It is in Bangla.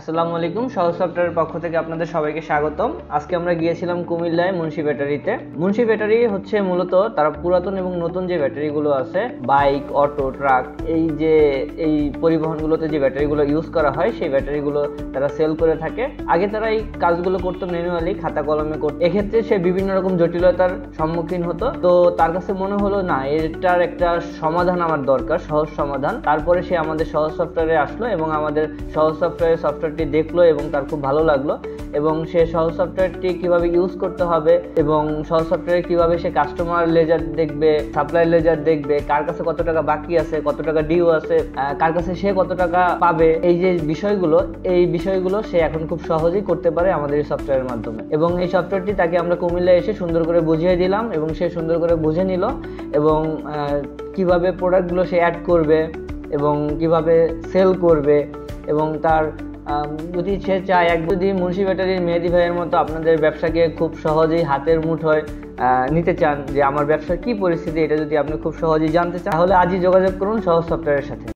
আসসালামু আলাইকুম। সহজ সফটওয়্যারের পক্ষ থেকে আপনাদের সবাইকে স্বাগতম। আজকে আমরা গিয়েছিলাম কুমিল্লায় মুন্সি ব্যাটারিতে। মুন্সি ব্যাটারি হচ্ছে মূলত তারা পুরাতন এবং নতুন যে ব্যাটারিগুলো আছে, বাইক, অটো, ট্রাক, এই পরিবহনগুলোতে যে ব্যাটারিগুলো ইউজ করা হয় সেই ব্যাটারিগুলো তারা সেল করে থাকে। আগে তারা এই কাজগুলো করতো ম্যানুয়ালি, খাতা কলমে করতো। এক্ষেত্রে সে বিভিন্ন রকম জটিলতার সম্মুখীন হতো। তো তার কাছে মনে হলো না, এটার একটা সমাধান আমার দরকার, সহজ সমাধান। তারপরে সে আমাদের সহজ সফটওয়্যারে আসলো এবং আমাদের সহজ সফটওয়্যারটি দেখলো এবং তার খুব ভালো লাগলো। এবং সে সহজ সফটওয়্যারটি কিভাবে ইউজ করতে হবে এবং সহজ সফটওয়্যারে কিভাবে সে কাস্টমার লেজার দেখবে, সাপ্লাই লেজার দেখবে, কার কাছে কত টাকা বাকি আছে, কত টাকা ডিউ আছে, কার কাছে সে কত টাকা পাবে, এই যে বিষয়গুলো সে এখন খুব সহজেই করতে পারে আমাদের এই সফটওয়্যারের মাধ্যমে। এবং এই সফটওয়্যারটি তাকে আমরা কুমিল্লায় এসে সুন্দর করে বুঝিয়ে দিলাম এবং সে সুন্দর করে বুঝে নিল এবং কিভাবে প্রোডাক্টগুলো সে অ্যাড করবে এবং কিভাবে সেল করবে। এবং তার যদি সে চায়, যদি মুন্সি ব্যাটারির মেহেদী ভাইয়ের মতো আপনাদের ব্যবসাকে খুব সহজেই হাতের মুঠোয় নিতে চান, যে আমার ব্যবসার কি পরিস্থিতি, এটা যদি আপনি খুব সহজেই জানতে চান, তাহলে আজই যোগাযোগ করুন সহজ সফটওয়্যারের সাথে।